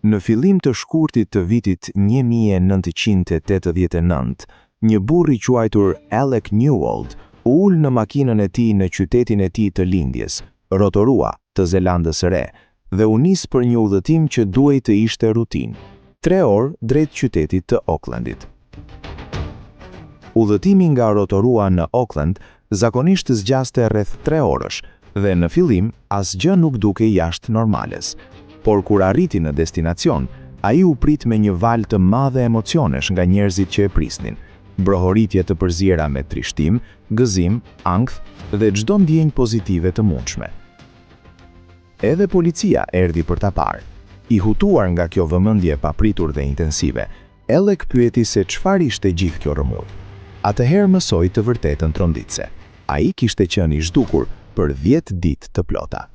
Në fillim të shkurtit të vitit 1989, një burr i quajtur Alec Newald u ul në makinën e tij në qytetin e tij të lindjes, Rotorua, të Zelandës së Re, dhe u nis për një udhëtim që duhej të ishte rutinë, 3 orë drejt qytetit të Aucklandit. Udhëtimi nga Rotorua në Auckland zakonisht zgjaste rreth 3 orësh dhe në fillim asgjë nuk dukej jashtë normales. Por kur arriti në destinacion, ai u prit me një val të madhe emocionesh nga njerëzit që e prisnin, brohoritje të përziera me trishtim, gëzim, ankth dhe çdo ndjenjë pozitive të mundshme. Edhe policia erdhi për ta parë. I hutuar nga kjo vëmendje papritur dhe intensive, Alec pyeti se çfarë ishte gjithë kjo rrëmull. Atëherë mësoi të vërtetën tronditse. Ai kishte qenë i zhdukur për 10 ditë të plota.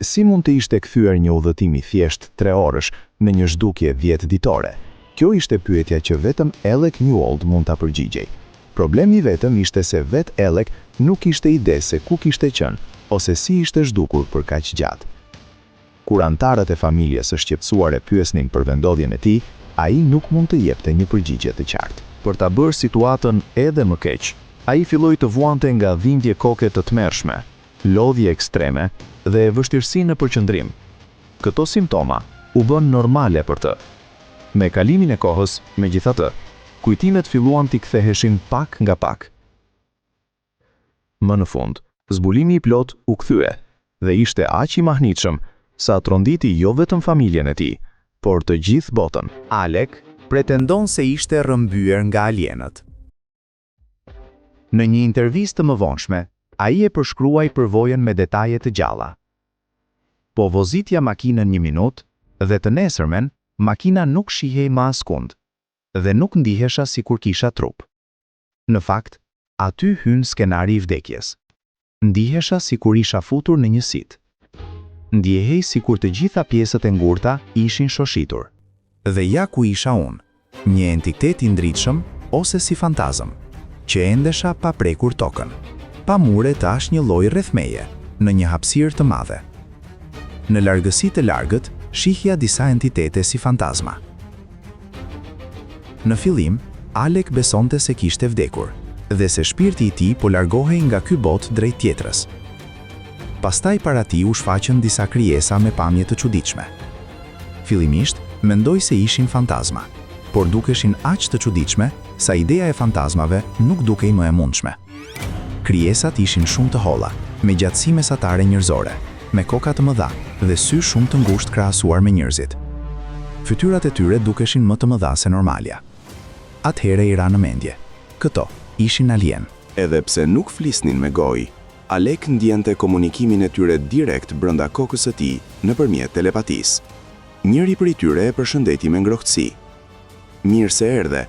Si mund të ishte kthyer një udhëtim i thjesht 3 orësh në një zhdukje 10 ditore? Kjo ishte pyetja që vetëm Alec Newald mund ta përgjigjej. Problemi vetëm ishte se vet Alec nuk kishte ide se ku kishte qenë ose si ishte zhdukur për kaq gjatë. Kur antarët e familjes së shqetësuar e pyesnin për vendodhjen e tij, ai nuk mund të jepte një përgjigje të qartë. Për ta bërë situatën edhe më keq, ai filloi të vuante nga dhimbje koke të tmerrshme, lodhje ekstreme dhe vështirësi në përqendrim. Këto simptoma u bën normale për të. Me kalimin e kohës, megjithatë, kujtimet filluan t'i ktheheshin pak nga pak. Më në fund, zbulimi i plot u kthye dhe ishte aq i mahnitshëm sa tronditi jo vetëm familjen e tij, por të gjithë botën. Alec pretendon se ishte rrëmbyer nga alienët. Në një intervistë të mëvonshme, ai e përshkruaj përvojën me detaje të gjalla. Po vozitja makinën 1 minutë dhe të nesërmen, makina nuk shihej më askund dhe nuk ndihesha sikur kisha trup. Në fakt, aty hyn skenari i vdekjes. Ndihesha sikur isha futur në një sit. Ndjehej sikur të gjitha pjesët e ngurta ishin shoshitur. Dhe ja ku isha unë, një entitet i ndritshëm ose si fantazëm, që endesha pa prekur tokën, pa mure të asnjë lloj rreth meje, në një hapësirë të madhe. Në largësi të largët, shihja disa entitete si fantazma. Në fillim, Alec besonte se kishte vdekur, dhe se shpirti i tij po largohej nga ky botë drejt tjetrës. Pastaj para tij u shfaqën disa krijesa me pamje të çuditshme. Fillimisht, mendoi se ishin fantazma, por dukeshin aq të çuditshme sa ideja e fantazmave nuk dukej më e mundshme. Krijesat ishin shumë të holla, me gjatësi mesatare njerëzore, me koka të mëdha dhe sy shumë të ngushtë krahasuar me njerëzit. Fytyrat e tyre dukeshin më të mëdha se normalja. Atëherë i ra në mendje. Këto ishin alien. Edhe pse nuk flisnin me gojë, Alec ndjente komunikimin e tyre direkt brenda kokës së tij nëpërmjet telepatisë. Njëri prej tyre e përshëndeti me ngrohtësi. Mirë se erdhe,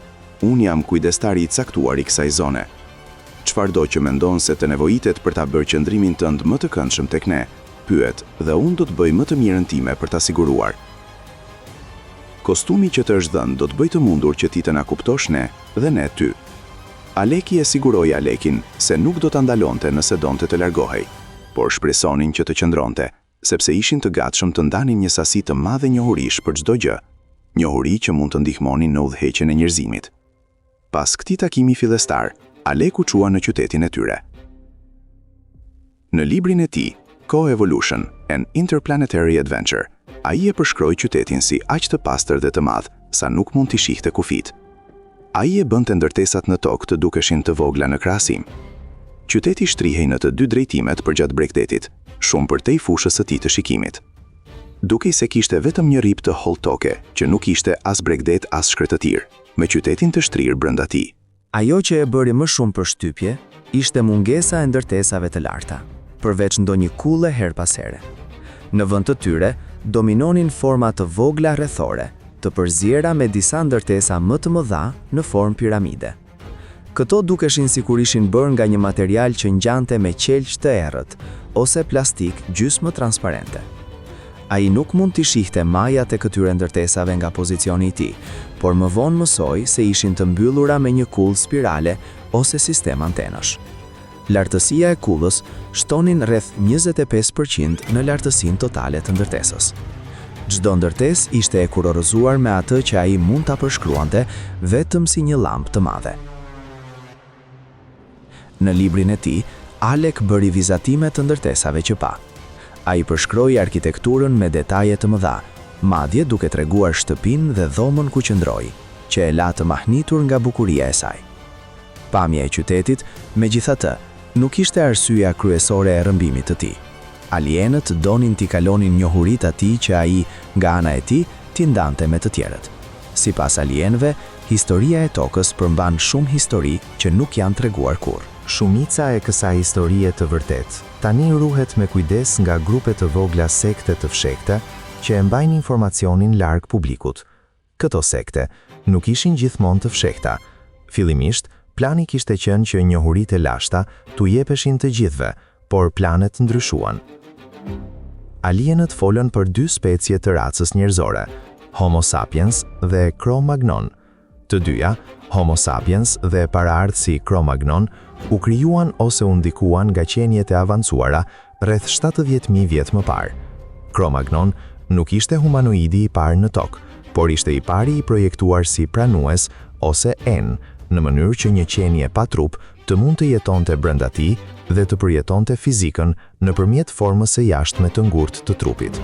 unë jam kujdestari i caktuar i kësaj zone. Çfarëdo që mendon se të nevojitet për ta bërë qëndrimin tënd më të këndshëm tek ne, pyet dhe unë do të bëj më të mirën time për ta siguruar. Kostumi që të është dhënë do të bëj të mundur që ti të na kuptosh ne dhe ne ty. Aleki e siguroi Alekin se nuk do ta ndalonte nëse donte të largohej, por shpresonin që të qëndronte, sepse ishin të gatshëm të ndanin një sasi të madhe njohurish për çdo gjë, njohuri që mund të ndihmonin në udhëheqjen e njerëzimit. Pas këtij takimi fillestar, Alec u çua në qytetin e tyre. Në librin e tij, Co-Evolution, an Interplanetary Adventure, ai e përshkroi qytetin si aq të pastër dhe të madh sa nuk mund t'i shihte kufit. Ai e bënte ndërtesat në tokë të dukeshin të vogla në krahasim. Qyteti shtrihej në të dy drejtimet përgjatë Bregdetit, shumë përtej fushës së tij të shikimit. Dukej se kishte vetëm një rip të hollë toke, që nuk ishte as Bregdet as shkretëtir, me qytetin të shtrirë brenda tij. Ajo që e bëri më shumë përshtypje ishte mungesa e ndërtesave të larta, përveç ndonjë kulle her pas here. Në vend të tyre dominonin forma të vogla rrethore, të përziera me disa ndërtesa më të mëdha në formë piramide. Këto dukeshin sikur ishin bërë nga një material që ngjante me qelç të errët ose plastik gjysmë transparente. Ai nuk mund t'i shihte majat e këtyre ndërtesave nga pozicioni i tij, por më vonë mësoi se ishin të mbyllura me një kull spirale ose sistem antenash. Lartësia e kullës shtonin rreth 25% në lartësinë totale të ndërtesës. Çdo ndërtesë ishte e kurorëzuar me atë që ai mund ta përshkruante vetëm si një llampë të madhe. Në librin e tij, Alec bëri vizatime të ndërtesave që pa. Ai përshkroi arkitekturën me detaje të mëdha, madje duke treguar shtëpinë dhe dhomën ku qëndroi, që e la të mahnitur nga bukuria e saj. Pamja e qytetit, megjithatë, nuk ishte arsyeja kryesore e rrëmbimit të tij. Alienët donin t'i kalonin njohuritë atij që ai, nga ana e tij, t'i ndante me të tjerët. Sipas alienëve, historia e tokës përmban shumë histori që nuk janë treguar kurrë. Shumica e kësaj historie të vërtet tani ruhet me kujdes nga grupe të vogla sekte të fshehta që e mbajnë informacionin larg publikut. Këto sekte nuk ishin gjithmonë të fshehta. Fillimisht, plani kishte qenë që njohuritë e lashta t'u jepeshin të gjithëve, por planet ndryshuan. Alienët folën për dy specie të racës njerëzore, Homo sapiens dhe Cro-Magnon. Të dyja, Homo sapiens dhe paraardhësi Cro-Magnon, u krijuan ose u ndikuan nga qenjet e avancuara rreth 70.000 vjet më parë. Cro-Magnon nuk ishte humanoidi i parë në tokë, por ishte i pari i projektuar si pranues ose en, në mënyrë që një qenie pa trup të mund të jetonte brenda tij dhe të përjetonte fizikën nëpërmjet formës së jashtme të ngurtë të trupit.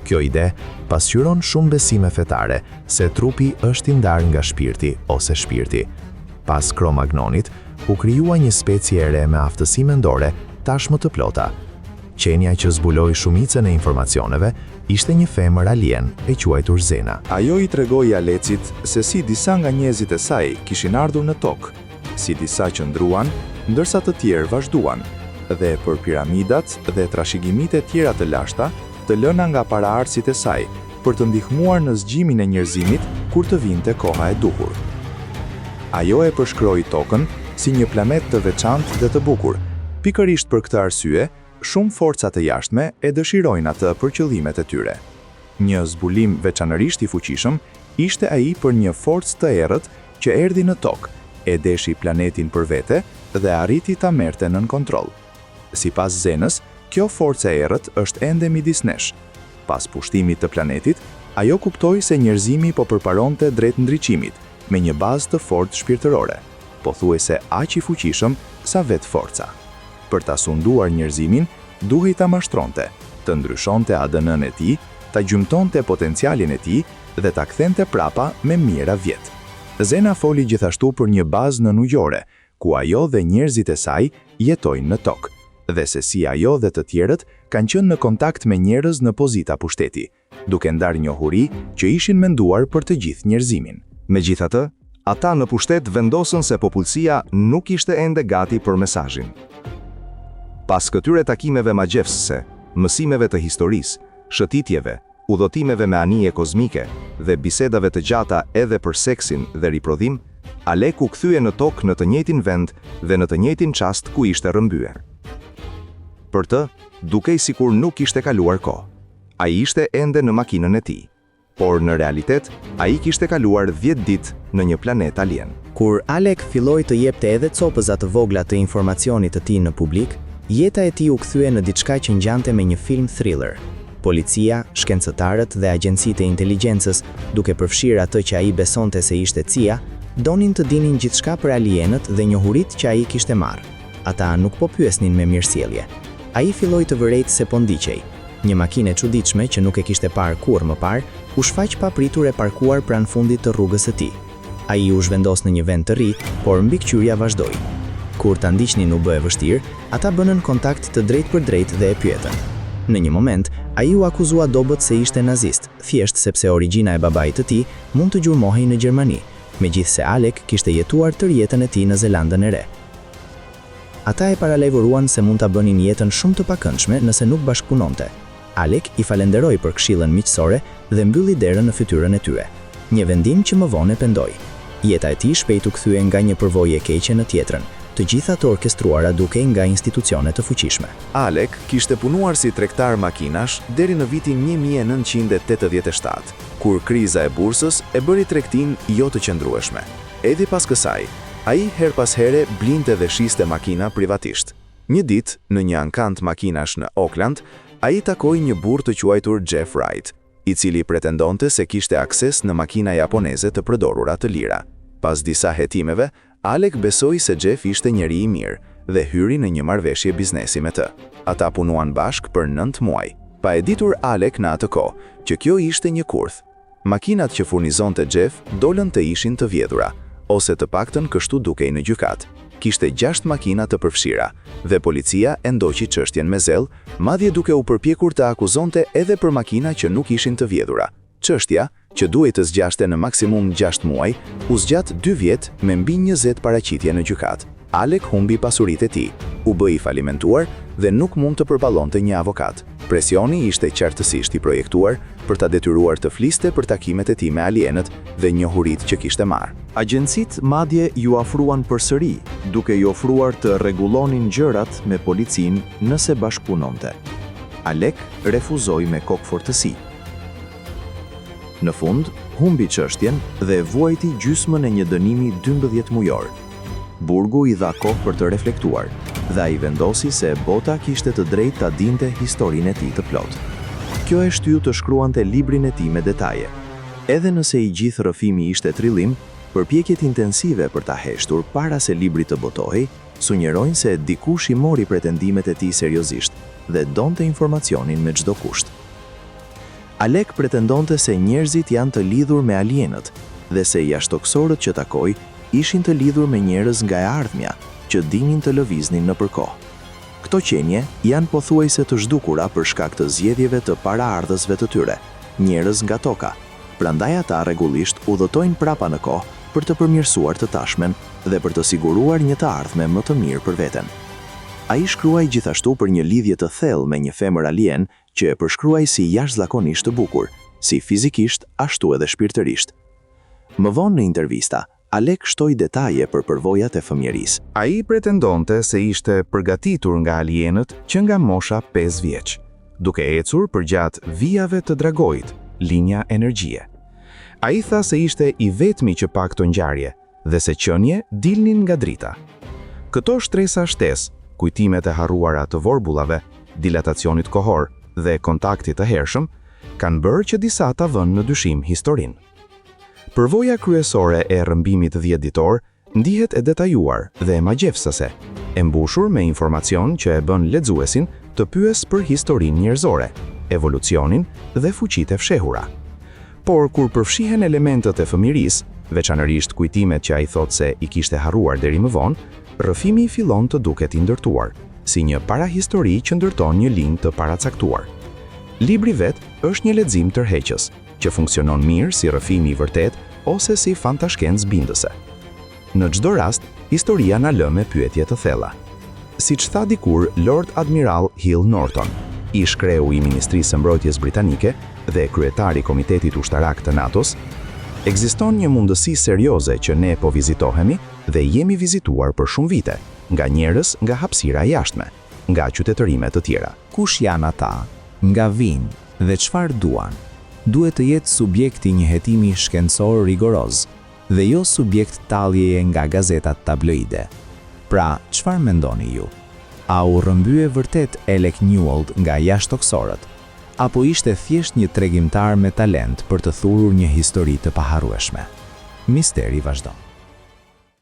Kjo ide pasqyron shumë besime fetare se trupi është i ndarë nga shpirti ose shpirti. Pas Cro-Magnonit, u krijua një specie e re me aftësi mendore tashmë të plota. Qenia që zbuloi shumicën e informacioneve ishte një femër alien e quajtur Zena. Ajo i tregoi Alecit se si disa nga njerëzit e saj kishin ardhur në tokë, si disa që ndruan, ndërsa të tjerë vazhduan, dhe për piramidat dhe trashëgimitë e tjera të lashta, të lëna nga paraardhësit e saj, për të ndihmuar në zgjimin e njerëzimit kur të vinte koha e duhur. Ajo e përshkroi tokën si një planet të veçantë dhe të bukur. Pikërisht për këtë arsye, shumë forca të jashtme e dëshirojnë atë për qëllimet e tyre. Një zbulim veçanërisht i fuqishëm ishte ai për një forcë të errët që erdhi në tokë, e deshi planetin për vete dhe arriti ta merrte nën kontroll. Sipas Zenës, kjo forcë e errët është ende midis nesh. Pas pushtimit të planetit, ajo kuptoi se njerëzimi po përparonte drejt ndriçimit, me një bazë të fortë shpirtërore, pothuajse aq i fuqishëm sa vetë forca. Për ta sunduar njerëzimin, duhej ta mashtronte, të ndryshonte ADN-n e tij, ta gjymtonte potencialin e tij dhe ta kthente prapa me mijëra vjet. Zena foli gjithashtu për një bazë nënujore, ku ajo dhe njerëzit e saj jetojnë në tokë, dhe se si ajo dhe të tjerët kanë qenë në kontakt me njerëz në pozita pushteti, duke ndarë njohuri që ishin menduar për të gjithë njerëzimin. Megjithatë, ata në pushtet vendosën se popullsia nuk ishte ende gati për mesazhin. Pas këtyre takimeve magjepsëse, mësimeve të historisë, shëtitjeve, udhëtimeve me anije kozmike dhe bisedave të gjata edhe për seksin dhe riprodhim, Alec u kthye në tokë në të njëjtin vend dhe në të njëjtin çast ku ishte rrëmbyer. Për të, dukej sikur nuk ishte kaluar kohë. Ai ishte ende në makinën e tij, por në realitet ai kishte kaluar 10 ditë në një planet alien. Kur Alec filloi të jepte edhe copëza të vogla të informacionit të tij në publik, jeta e tij u kthye në diçka që ngjante me një film thriller. Policia, shkencëtarët dhe agjencitë e inteligjencës, duke përfshirë atë që ai besonte se ishte CIA, donin të dinin gjithçka për alienët dhe njohuritë që ai kishte marrë. Ata nuk po pyesnin me mirësjellje. Ai filloi të vërejtë se po ndiqej. Një makinë e çuditshme që nuk e kishte parë kurrë më parë, u shfaq papritur e parkuar pranë fundit të rrugës së tij. Ai u zhvendos në një vend të ri, por mbikëqyrja vazhdoi. Kur ta ndiqnin u bë e vështirë, ata bënën kontakt të drejtë për drejtë dhe e pyetën. Në një moment, ai u akuzua dobët se ishte nazist, thjesht sepse origjina e babait të tij mund të gjurmohej në Gjermani, megjithse Alec kishte jetuar tërë jetën e tij në Zelandën e Re. Ata e paralajmëruan se mund ta bënin jetën shumë të pakëndshme nëse nuk bashkëpunonte. Alec i falenderoi për këshillën miqësore dhe mbylli derën në fytyrën e tyre. Një vendim që më vonë e pendoi. Jeta e tij shpejt u kthye nga një përvojë e keqe në tjetrën, të gjitha të orkestruara duke nga institucione të fuqishme. Alec kishte punuar si tregtar makinash deri në vitin 1987, kur kriza e bursës e bëri tregtin jo të qëndrueshme. Edhe pas kësaj, ai her pas here blinte dhe shiste makina privatisht. Një ditë, në një ankant makinash në Auckland, ai takoi një burr të quajtur Jeff Wright, i cili pretendonte se kishte akses në makina japoneze të përdorura të lira. Pas disa hetimeve, Alec besoi se Jeff ishte njeri i mirë dhe hyri në një marrëveshje biznesi me të. Ata punuan bashk për 9 muaj. Pa e ditur Alec në atë kohë që kjo ishte një kurth. Makinat që furnizonte Jeff dolën të ishin të vjedhura, ose të paktën kështu dukej në gjykat. Kishte 6 makina të përfshira dhe policia e ndoqi çështjen me zell, madje duke u përpjekur të akuzonte edhe për makina që nuk ishin të vjedhura. Çështja, që duhej të zgjaste në maksimum 6 muaj, u zgjat 2 vjet me mbi 20 paraqitje në gjykat. Alec humbi pasuritë e tij, u bë i falimentuar dhe nuk mund të përballonte një avokat. Presioni ishte qartësisht i projektuar për ta detyruar të fliste për takimet e tij me alienët dhe njohuritë që kishte marrë. Agjencitë madje ju afruan përsëri, duke i ofruar të rregullonin gjërat me policinë nëse bashkëpunonte. Alec refuzoi me kokëfortësi. Në fund, humbi çështjen dhe vuajti gjysmën e një dënimi 12 mujor. Burgu i dha kohë për të reflektuar dhe ai vendosi se bota kishte të drejtë ta dinte historinë e tij të plotë. Kjo e shtyu të shkruante librin e tij me detaje. Edhe nëse i gjithë rrëfimi ishte trillim, përpjekjet intensive për ta heshtur para se libri të botohej sugjerojnë se dikush i mori pretendimet e tij seriozisht dhe donte informacionin me çdo kusht. Alec pretendonte se njerëzit janë të lidhur me alienët dhe se jashtëtoksorët që takoi ishin të lidhur me njerëz nga e ardhmja që dinin të lëviznin nëpër kohë. Këto qenie janë pothuajse të zhdukura për shkak të zgjedhjeve të paraardhësve të tyre, njerëz nga toka. Prandaj ata rregullisht udhëtojnë prapa në kohë për të përmirësuar të tashmen dhe për të siguruar një të ardhme më të mirë për veten. Ai shkruaj gjithashtu për një lidhje të thellë me një femër alien që e përshkruaj si jashtëzakonisht të bukur, si fizikisht ashtu edhe shpirtërisht. Më vonë në intervista, Alec shtoi detaje për përvojat e fëmijërisë. Ai pretendonte se ishte përgatitur nga alienët që nga mosha 5 vjeç, duke ecur përgjatë vijave të dragojit, linja energjie. Ai tha se ishte i vetmi që pa këto ngjarje dhe se qenie dilnin nga drita. Këto shtresa shtesë, kujtimet e harruara të vorbullave, dilatacionit kohor dhe kontaktit të hershëm, kanë bërë që disa ta vënë në dyshim historinë. Përvoja kryesore e rrëmbimit 10 ditor ndihet e detajuar dhe e magjepsëse, e mbushur me informacion që e bën lexuesin të pyes për historinë njerëzore, evolucionin dhe fuqitë e fshehura. Por kur përfshihen elementët e fëmijërisë, veçanërisht kujtimet që ai thotë se i kishte harruar deri më vonë, rrëfimi fillon të duket i ndërtuar, si një parahistori që ndërton një linjë të paracaktuar. Libri vet është një lexim tërheqës, që funksionon mirë si rrëfimi i vërtet ose si fantashkencë bindëse. Në çdo rast, historia na lë me pyetje të thella. Siç tha dikur Lord Admiral Hill Norton, ish kreu i Ministrisë së Mbrojtjes Britanike dhe kryetari i Komitetit Ushtarak të NATO-s, ekziston një mundësi serioze që ne po vizitohemi dhe jemi vizituar për shumë vite, nga njerëz nga hapësira e jashtme, nga qytetërime të tjera. Kush janë ata, nga vinë dhe çfarë duan? Duhet të jetë subjekti një hetimi shkencor rigoroz dhe jo subjekt talljeje nga gazetat tabloide. Pra, çfarë mendoni ju? A u rrëmbye vërtet Alec Newell nga jashtëtoksorët, apo ishte thjesht një tregimtar me talent për të thurur një histori të paharrueshme? Misteri vazhdon.